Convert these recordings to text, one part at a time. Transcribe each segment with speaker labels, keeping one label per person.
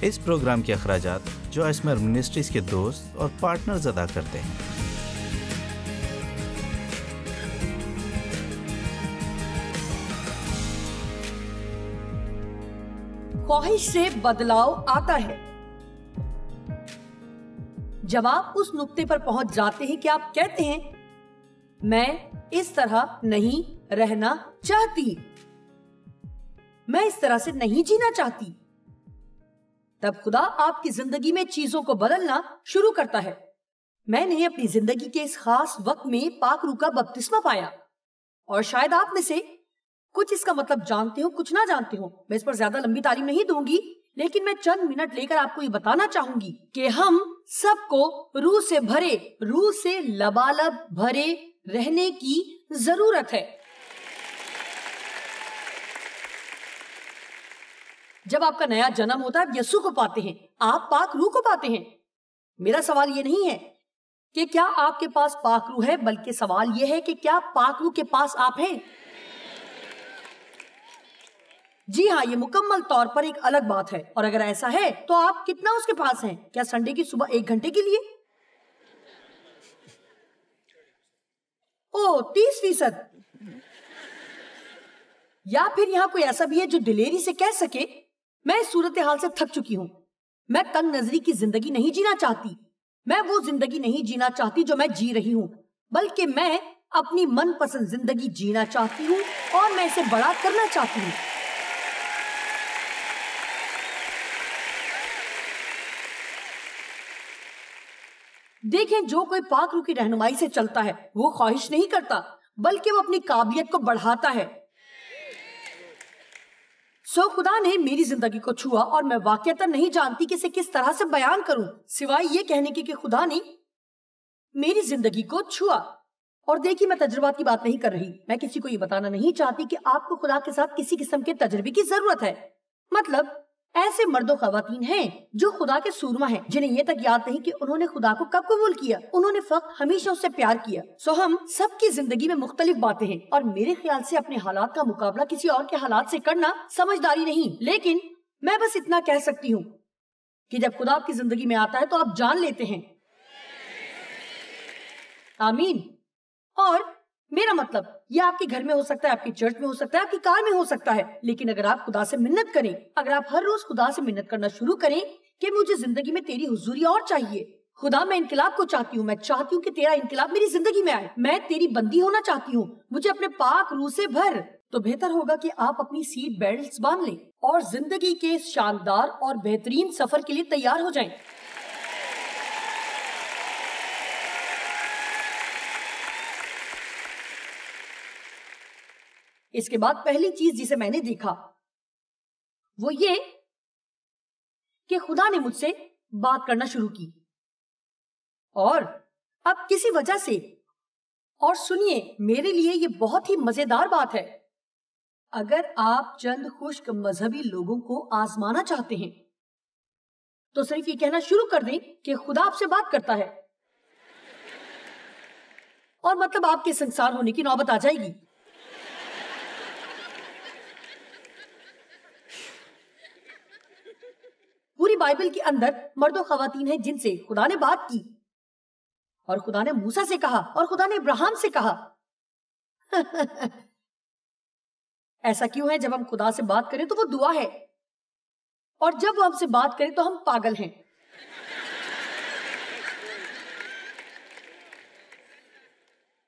Speaker 1: اس programme کے اخراجات جو اسمر منسٹریز کے دوست اور پارٹنرز ادا کرتے ہیں۔
Speaker 2: خواہش سے بدلاؤ آتا ہے۔ جب آپ اس نقطے پر پہنچ جاتے ہیں کہ آپ کہتے ہیں میں اس طرح نہیں رہنا چاہتی، میں اس طرح سے نہیں جینا چاہتی، تب خدا آپ کی زندگی میں چیزوں کو بدلنا شروع کرتا ہے۔ میں نے اپنی زندگی کے اس خاص وقت میں پاک روح کا بپتسمہ پایا، اور شاید آپ میں سے کچھ اس کا مطلب جانتے ہو، کچھ نہ جانتے ہو۔ میں اس پر زیادہ لمبی تعلیم نہیں دوں گی، لیکن میں چند منٹ لے کر آپ کو یہ بتانا چاہوں گی کہ ہم سب کو روح سے بھرے، روح سے لبالب بھرے رہنے کی ضرورت ہے۔ جب آپ کا نیا جنم ہوتا ہے، آپ یسوع کو پاتے ہیں، آپ پاک روح کو پاتے ہیں۔ میرا سوال یہ نہیں ہے کہ کیا آپ کے پاس پاک روح ہے، بلکہ سوال یہ ہے کہ کیا پاک روح کے پاس آپ ہیں؟ جی ہاں، یہ مکمل طور پر ایک الگ بات ہے، اور اگر ایسا ہے تو آپ کتنا اس کے پاس ہیں؟ کیا سنڈے کی صبح 1 گھنٹے کے لیے؟ 30%۔ یا پھر یہاں کوئی ایسا بھی ہے جو دلیری سے کہہ سکے میں اس صورتحال سے تھک چکی ہوں، میں تنگ نظری کی زندگی نہیں جینا چاہتی، میں وہ زندگی نہیں جینا چاہتی جو میں جی رہی ہوں، بلکہ میں اپنی من پسند زندگی جینا چاہتی ہوں اور میں اسے بڑا کرنا چاہتی ہوں۔ دیکھیں، جو کوئی پاک روح کی رہنمائی سے چلتا ہے وہ خواہش نہیں کرتا، بلکہ وہ اپنی قابلیت کو بڑھاتا ہے۔ خدا نے میری زندگی کو چھوا، اور میں واقعتاً نہیں جانتی کہ اسے کس طرح سے بیان کروں سوائے یہ کہنے کے کہ خدا نے میری زندگی کو چھوا۔ اور دیکھیے، میں تجربات کی بات نہیں کر رہی، میں کسی کو یہ بتانا نہیں چاہتی کہ آپ کو خدا کے ساتھ کسی قسم کے تجربے کی ضرورت ہے۔ مطلب ایسے مرد و خواتین ہیں جو خدا کے سورما ہیں، جنہیں یہ تک یاد نہیں کہ انہوں نے خدا کو کب قبول کیا، انہوں نے فقط ہمیشہ اس سے پیار کیا۔ ہم سب کی زندگی میں مختلف باتیں ہیں، اور میرے خیال سے اپنے حالات کا مقابلہ کسی اور کے حالات سے کرنا سمجھداری نہیں، لیکن میں بس اتنا کہہ سکتی ہوں کہ جب خدا آپ کی زندگی میں آتا ہے تو آپ جان لیتے ہیں۔ آمین۔ اور میرا مطلب یہ آپ کے گھر میں ہو سکتا ہے، آپ کی چرچ میں ہو سکتا ہے، آپ کی کار میں ہو سکتا ہے، لیکن اگر آپ خدا سے منت کریں، اگر آپ ہر روز خدا سے منت کرنا شروع کریں کہ مجھے زندگی میں تیری حضوری اور چاہیے، خدا میں انقلاب کو چاہتی ہوں، میں چاہتی ہوں کہ تیرا انقلاب میری زندگی میں آئے، میں تیری بندی ہونا چاہتی ہوں، مجھے اپنے پاک روح سے بھر، تو بہتر ہوگا کہ آپ اپنی سیٹ بیلٹس باندھ لیں اور زندگی کے اس شاندار اور بہترین سفر کے لیے تیار ہو جائیں۔ اس کے بعد پہلی چیز جسے میں نے دیکھا وہ یہ کہ خدا نے مجھ سے بات کرنا شروع کی، اور اب کسی وجہ سے، اور سنیے میرے لیے یہ بہت ہی مزیدار بات ہے، اگر آپ چند خشک مذہبی لوگوں کو آزمانا چاہتے ہیں تو صرف یہ کہنا شروع کر دیں کہ خدا آپ سے بات کرتا ہے، اور مطلب آپ کے سنسار ہونے کی نوبت آ جائے گی۔ پوری بائبل کے اندر مرد و خواتین ہیں جن سے خدا نے بات کی، اور خدا نے موسیٰ سے کہا، اور خدا نے ابراہیم سے کہا۔ ایسا کیوں ہے؟ جب ہم خدا سے بات کریں تو وہ دعا ہے، اور جب وہ ہم سے بات کریں تو ہم پاگل ہیں۔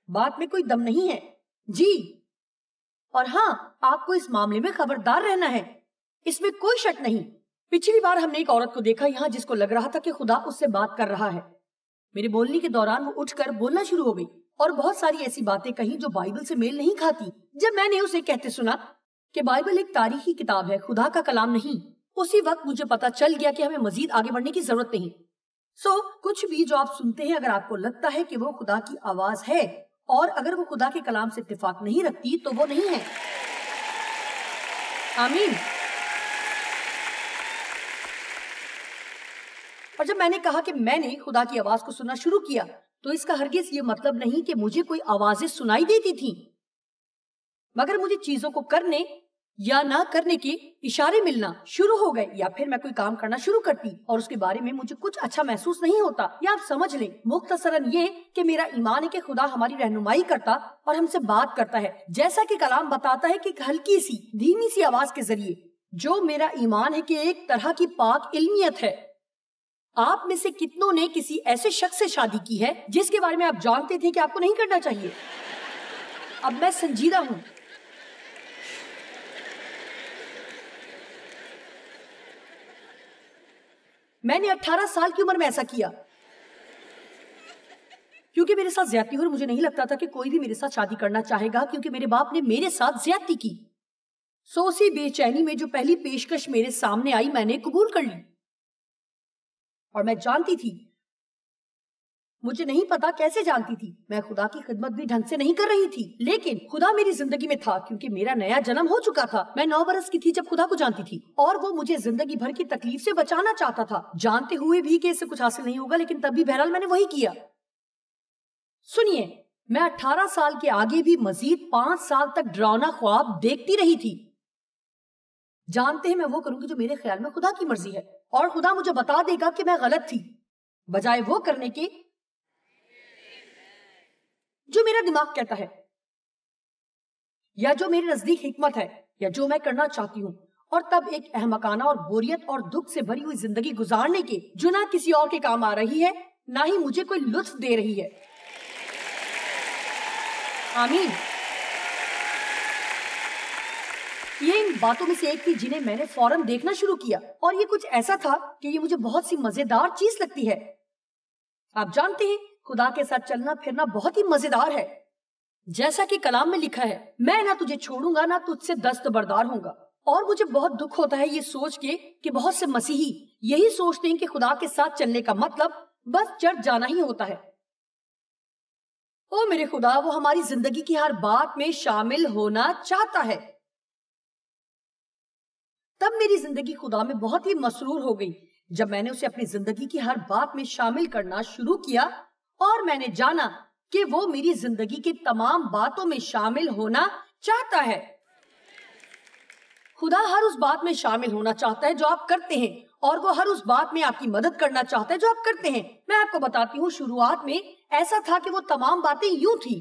Speaker 2: بات میں کوئی دم نہیں ہے جی، اور ہاں، آپ کو اس معاملے میں خبردار رہنا ہے، اس میں کوئی شک نہیں۔ پچھلی بار ہم نے ایک عورت کو دیکھا یہاں جس کو لگ رہا تھا کہ خدا اس سے بات کر رہا ہے۔ میرے بولنے کے دوران وہ اٹھ کر بولنا شروع ہو گئی اور بہت ساری ایسی باتیں کہیں جو بائبل سے میل نہیں کھاتی۔ جب میں نے اسے کہتے سنا کہ بائبل ایک تاریخی کتاب ہے، خدا کا کلام نہیں، اسی وقت مجھے پتا چل گیا کہ ہمیں مزید آگے بڑھنے کی ضرورت نہیں۔ کچھ بھی جو آپ سنتے ہیں، اگر آپ کو لگتا ہے کہ وہ خدا کی آواز ہے، اور اگر وہ خدا کے کلام سے اتفاق نہیں رکھتی تو وہ نہیں ہے۔ آمین۔ اور جب میں نے کہا کہ میں نے خدا کی آواز کو سننا شروع کیا تو اس کا ہرگز یہ مطلب نہیں کہ مجھے کوئی آوازیں سنائی دیتی تھیں، مگر مجھے چیزوں کو کرنے یا نہ کرنے کے اشارے ملنا شروع ہو گئے، یا پھر میں کوئی کام کرنا شروع کرتی اور اس کے بارے میں مجھے کچھ اچھا محسوس نہیں ہوتا، یا آپ سمجھ لیں مختصراً یہ کہ میرا ایمان ہے کہ خدا ہماری رہنمائی کرتا اور ہم سے بات کرتا ہے، جیسا کہ کلام بتاتا ہے کہ ایک ہلکی سی دھیمی سی آواز کے ذریعے، جو میرا ایمان ہے کہ ایک طرح کی پاک علمیت ہے۔ آپ میں سے کتنوں نے کسی ایسے شخص سے شادی کی ہے جس کے بارے میں آپ جانتے تھے کہ آپ کو نہیں کرنا چاہیے؟ اب میں سنجیدہ ہوں۔ میں نے 18 سال کی عمر میں ایسا کیا کیونکہ میرے ساتھ زیادتی ہوئی اور مجھے نہیں لگتا تھا کہ کوئی بھی میرے ساتھ شادی کرنا چاہے گا، کیونکہ میرے باپ نے میرے ساتھ زیادتی کی۔ سو اسی بے چینی میں جو پہلی پیشکش میرے سامنے آئی میں نے قبول کر لی، اور میں جانتی تھی، مجھے نہیں پتا کیسے جانتی تھی، میں خدا کی خدمت بھی ڈھنگ سے نہیں کر رہی تھی، لیکن خدا میری زندگی میں تھا کیونکہ میرا نیا جنم ہو چکا تھا۔ میں 9 برس کی تھی جب خدا کو جانتی تھی، اور وہ مجھے زندگی بھر کی تکلیف سے بچانا چاہتا تھا، جانتے ہوئے بھی کہ اس سے کچھ حاصل نہیں ہوگا، لیکن تب بھی بہرحال میں نے وہی کیا۔ سنیے، میں 18 سال کے آگے بھی مزید 5 سال تک ڈراؤنا خواب دیکھتی رہی تھی، جانتے ہیں میں وہ کروں گی جو میرے خیال میں خدا کی مرضی ہے، اور خدا مجھے بتا دے گا کہ میں غلط تھی، بجائے وہ کرنے کے جو میرا دماغ کہتا ہے، یا جو میرے نزدیک حکمت ہے، یا جو میں کرنا چاہتی ہوں۔ اور تب ایک احمقانہ اور بوریت اور دکھ سے بھری ہوئی زندگی گزارنے کے جو نہ کسی اور کے کام آ رہی ہے، نہ ہی مجھے کوئی لطف دے رہی ہے۔ آمین۔ یہ ان باتوں میں سے ایک تھی جنہیں میں نے فوراً دیکھنا شروع کیا، اور یہ کچھ ایسا تھا کہ یہ مجھے بہت سی مزیدار چیز لگتی ہے۔ آپ جانتے ہیں خدا کے ساتھ چلنا پھرنا بہت ہی مزیدار ہے، جیسا کہ کلام میں لکھا ہے، میں نہ تجھے چھوڑوں گا نہ تجھ سے دستبردار ہوں گا۔ اور مجھے بہت دکھ ہوتا ہے یہ سوچ کے کہ بہت سے مسیحی یہی سوچتے ہیں کہ خدا کے ساتھ چلنے کا مطلب بس چرچ جانا ہی ہوتا ہے۔ او میرے خدا، وہ ہماری زندگی کی ہر بات میں شامل ہونا چاہتا ہے۔ تب میری زندگی خدا میں بہت ہی مسرور ہو گئی جب میں نے اسے اپنی زندگی کی ہر بات میں شامل کرنا شروع کیا، اور میں نے جانا کہ وہ میری زندگی کی تمام باتوں میں شامل ہونا چاہتا ہے۔ خدا ہر اس بات میں شامل ہونا چاہتا ہے جو آپ کرتے ہیں، اور وہ ہر اس بات میں آپ کی مدد کرنا چاہتا ہے جو آپ کرتے ہیں۔ میں آپ کو بتاتی ہوں، شروعات میں ایسا تھا کہ وہ تمام باتیں یوں تھی،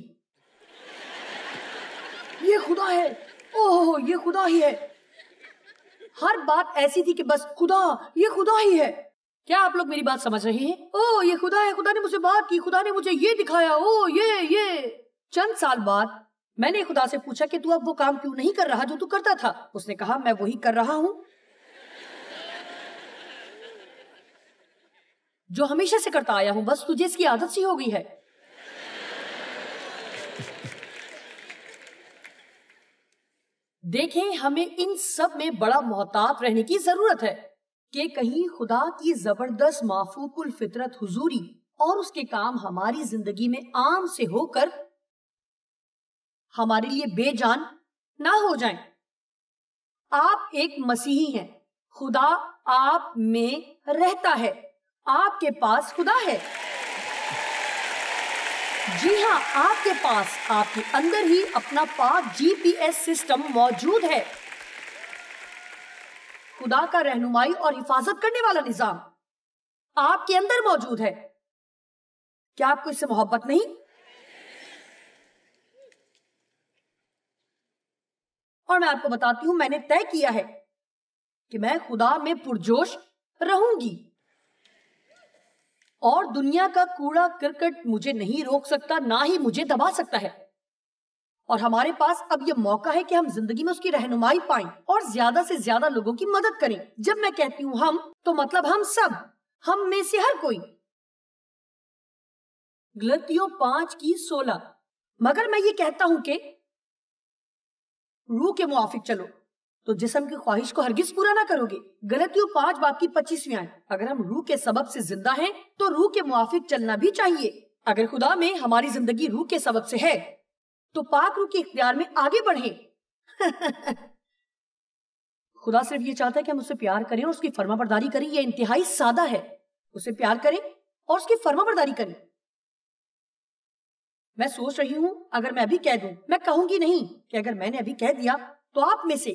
Speaker 2: یہ خدا ہے، اوہ یہ خدا ہی ہے۔ ہر بات ایسی تھی کہ بس خدا، یہ خدا ہی ہے۔ کیا آپ لوگ میری بات سمجھ رہے ہیں؟ اوہ یہ خدا ہے، خدا نے مجھ سے بات کی، خدا نے مجھے یہ دکھایا، اوہ یہ۔ چند سال بعد میں نے خدا سے پوچھا کہ تو اب وہ کام کیوں نہیں کر رہا جو تو کرتا تھا؟ اس نے کہا، میں وہی کر رہا ہوں جو ہمیشہ سے کرتا آیا ہوں، بس تجھے اس کی عادت سی ہو گئی ہے۔ دیکھیں، ہمیں ان سب میں بڑا محتاط رہنے کی ضرورت ہے کہ کہیں خدا کی زبردست مافوق الفطرت حضوری اور اس کے کام ہماری زندگی میں عام سے ہو کر ہمارے لیے بے جان نہ ہو جائیں۔ آپ ایک مسیحی ہیں، خدا آپ میں رہتا ہے، آپ کے پاس خدا ہے۔ جی ہاں، آپ کے پاس آپ کے اندر ہی اپنا پاک GPS سسٹم موجود ہے، خدا کا رہنمائی اور حفاظت کرنے والا نظام آپ کے اندر موجود ہے۔ کیا آپ کو اس سے محبت نہیں؟ اور میں آپ کو بتاتی ہوں، میں نے طے کیا ہے کہ میں خدا میں پرجوش رہوں گی، اور دنیا کا کوڑا کرکٹ مجھے نہیں روک سکتا، نہ ہی مجھے دبا سکتا ہے۔ اور ہمارے پاس اب یہ موقع ہے کہ ہم زندگی میں اس کی رہنمائی پائیں اور زیادہ سے زیادہ لوگوں کی مدد کریں۔ جب میں کہتی ہوں ہم، تو مطلب ہم سب، ہم میں سے ہر کوئی۔ غلطیوں 5:16۔ مگر میں یہ کہتا ہوں کہ روح کے موافق چلو تو جسم کی خواہش کو ہرگز پورا نہ کرو گے۔ غلطیوں 5:25 آئے۔ اگر ہم روح کے سبب سے زندہ ہیں تو روح کے موافق چلنا بھی چاہیے۔ اگر خدا میں ہماری زندگی روح کے سبب سے ہے تو پاک روح کے اختیار میں آگے بڑھیں۔ خدا صرف یہ چاہتا ہے کہ ہم اسے پیار کریں اور اس کی فرما برداری کریں۔ یہ انتہائی سادہ ہے، اسے پیار کریں اور اس کی فرما برداری کریں۔ میں سوچ رہی ہوں، اگر میں ابھی کہہ دوں، میں کہوں گی نہیں کہ اگر میں نے ابھی کہہ دیا تو آپ میں سے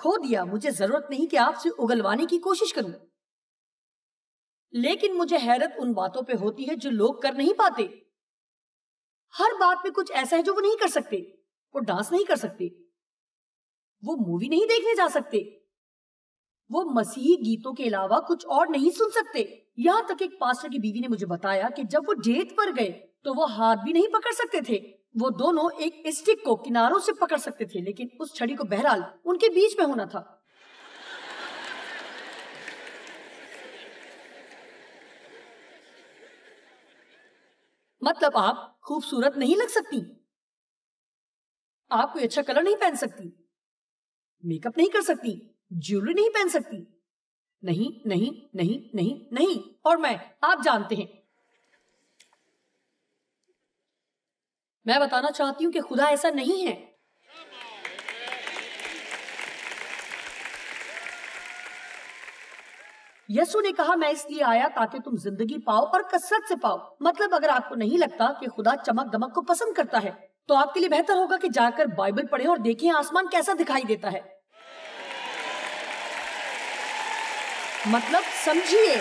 Speaker 2: کھو دیا. مجھے ضرورت نہیں کہ آپ سے اگلوانے کی کوشش کروں، لیکن مجھے حیرت ان باتوں پہ ہوتی ہے جو لوگ کر نہیں پاتے. ہر بات میں کچھ ایسا ہے جو وہ نہیں کر سکتے. وہ ڈانس نہیں کر سکتے، وہ مووی نہیں دیکھنے جا سکتے، وہ مسیحی گیتوں کے علاوہ کچھ اور نہیں سن سکتے. یہاں تک ایک پاسٹر کی بیوی نے مجھے بتایا کہ جب وہ ڈیٹ پر گئے تو وہ ہاتھ بھی نہیں پکڑ سکتے تھے. وہ دونوں ایک اسٹک کو کناروں سے پکڑ سکتے تھے، لیکن اس چھڑی کو بہرحال ان کے بیچ میں ہونا تھا. مطلب آپ خوبصورت نہیں لگ سکتی، آپ کوئی اچھا کلر نہیں پہن سکتی، میک اپ نہیں کر سکتی، جیولری نہیں پہن سکتی. نہیں نہیں نہیں نہیں نہیں. اور آپ جانتے ہیں، میں بتانا چاہتی ہوں کہ خدا ایسا نہیں ہے. یسوع نے کہا میں اس لیے آیا تاکہ تم زندگی پاؤ اور کثرت سے پاؤ. مطلب اگر آپ کو نہیں لگتا کہ خدا چمک دمک کو پسند کرتا ہے تو آپ کے لیے بہتر ہوگا کہ جا کر بائبل پڑھیں اور دیکھیں آسمان کیسا دکھائی دیتا ہے. مطلب سمجھیے،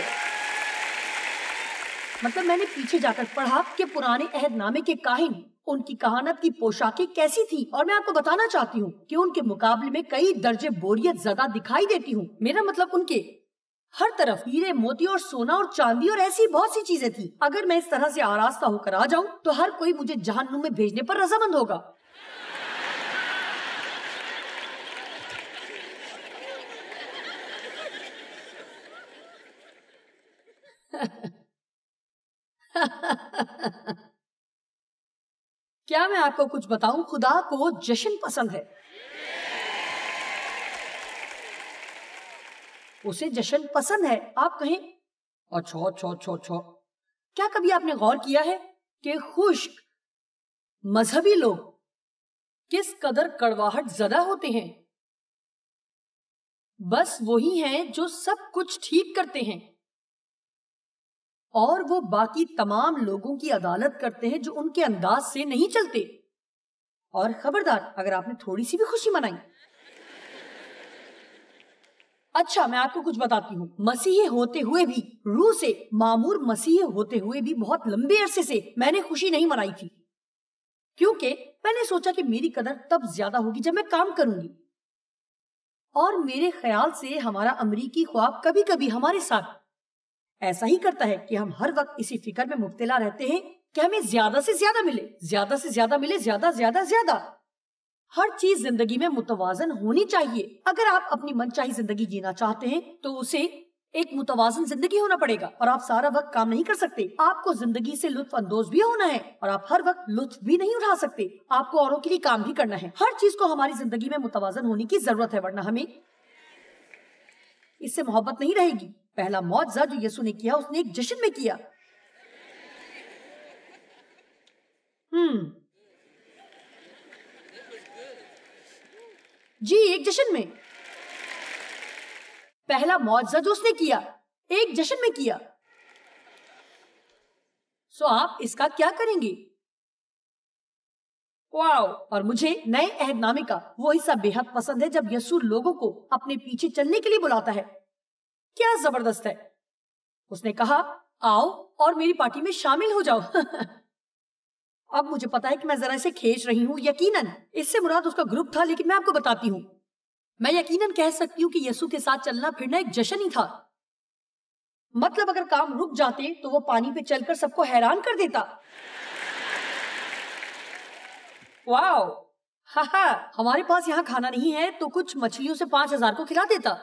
Speaker 2: مطلب میں نے پیچھے جا کر پڑھا کہ پرانے عہد نامے کے کاہن، ان کی کہانت کی پوشاکیں کیسی تھی، اور میں آپ کو بتانا چاہتی ہوں کہ ان کے مقابلے میں کئی درجے بوریت زیادہ دکھائی دیتی ہوں. میرا مطلب ان کے ہر طرف ہیرے موتی اور سونا اور چاندی اور ایسی بہت سی چیزیں تھی. اگر میں اس طرح سے آراستہ ہو کر آ جاؤں تو ہر کوئی مجھے جہنم میں بھیجنے پر رضامند ہوگا. کیا میں آپ کو کچھ بتاؤں؟ خدا کو جشن پسند ہے. اسے جشن پسند ہے. آپ کہیں اچھا اچھا اچھا اچھا. کیا کبھی آپ نے غور کیا ہے کہ خشک مذہبی لوگ کس قدر کڑواہٹ زدہ ہوتے ہیں؟ بس وہی ہیں جو سب کچھ ٹھیک کرتے ہیں، اور وہ باقی تمام لوگوں کی عدالت کرتے ہیں جو ان کے انداز سے نہیں چلتے. اور خبردار اگر آپ نے تھوڑی سی بھی خوشی منائی. اچھا میں آپ کو کچھ بتاتی ہوں. مسیحی ہوتے ہوئے بھی، روح سے معمور مسیحی ہوتے ہوئے بھی بہت لمبے عرصے سے میں نے خوشی نہیں منائی تھی، کیونکہ میں نے سوچا کہ میری قدر تب زیادہ ہوگی جب میں کام کروں گی. اور میرے خیال سے ہمارا امریکی خواب کبھی کبھی ہمارے ساتھ ایسا ہی کرتا ہے کہ ہم ہر وقت اسی فکر میں مبتلا رہتے ہیں کہ ہمیں زیادہ سے زیادہ ملے، زیادہ سے زیادہ ملے، زیادہ زیادہ زیادہ. ہر چیز زندگی میں متوازن ہونی چاہیے. اگر آپ اپنی من چاہی زندگی جینا چاہتے ہیں تو اسے ایک متوازن زندگی ہونا پڑے گا. اور آپ سارا وقت کام نہیں کر سکتے. آپ کو زندگی سے لطف اندوز بھی ہونا ہے، اور آپ ہر وقت لطف بھی نہیں اٹھا سکتے. آپ کو اوروں کے لیے کام بھی کرنا ہے. ہر چیز کو ہماری زندگی میں متوازن ہونے کی ضرورت ہے، ورنہ ہمیں اس سے محبت نہیں رہے گی. پہلا معجزہ جو یسوع نے کیا اس نے ایک جشن میں کیا. جی ایک جشن میں. پہلا معجزہ جو اس نے کیا ایک جشن میں کیا. سو آپ اس کا کیا کریں گے؟ واو. اور مجھے نئے عہد نامے کا وہ حصہ بے حد پسند ہے جب یسوع لوگوں کو اپنے پیچھے چلنے کے لیے بلاتا ہے. کیا زبردست ہے. اس نے کہا آؤ اور میری پارٹی میں شامل ہو جاؤ. اب مجھے پتا ہے کہ میں ذرا اسے کھینچ رہی ہوں. یقیناً اس سے مراد اس کا گروپ تھا، لیکن میں آپ کو بتاتی ہوں، میں یقیناً کہہ سکتی ہوں کہ یسوع کے ساتھ چلنا پھرنا ایک جشن ہی تھا. مطلب اگر کام رک جاتے تو وہ پانی پہ چل کر سب کو حیران کر دیتا. واو. ہاں ہمارے پاس یہاں کھانا نہیں ہے تو کچھ مچھلیوں سے 5000 کو کھلا دیتا.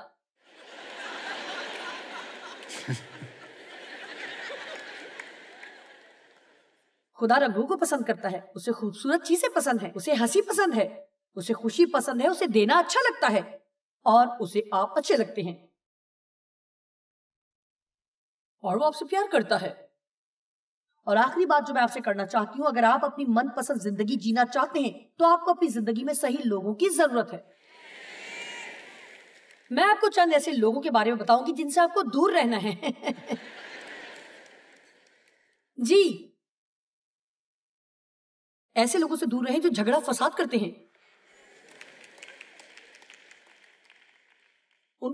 Speaker 2: خدا رنگوں کو پسند کرتا ہے. اسے خوبصورت چیزیں پسند ہیں، اسے ہنسی پسند ہے، اسے خوشی پسند ہے، اسے دینا اچھا لگتا ہے، اور اسے آپ اچھے لگتے ہیں، اور وہ آپ سے پیار کرتا ہے. اور آخری بات جو میں آپ سے کرنا چاہتی ہوں، اگر آپ اپنی من پسند زندگی جینا چاہتے ہیں تو آپ کو اپنی زندگی میں صحیح لوگوں کی ضرورت ہے. میں آپ کو چند ایسے لوگوں کے بارے میں بتاؤں گی جن سے آپ کو دور رہنا ہے. جی ایسے لوگوں سے دور رہیں جو جھگڑا فساد کرتے ہیں.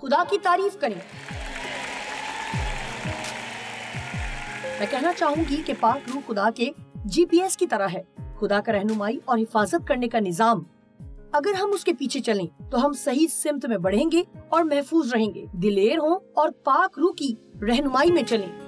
Speaker 2: خدا کی تعریف کریں. میں کہنا چاہوں گی کہ پاک روح خدا کے GPS کی طرح ہے, خدا کا رہنمائی اور حفاظت کرنے کا نظام. اگر ہم اس کے پیچھے چلیں تو ہم صحیح سمت میں بڑھیں گے اور محفوظ رہیں گے. دلیر ہوں اور پاک روح کی رہنمائی میں چلیں.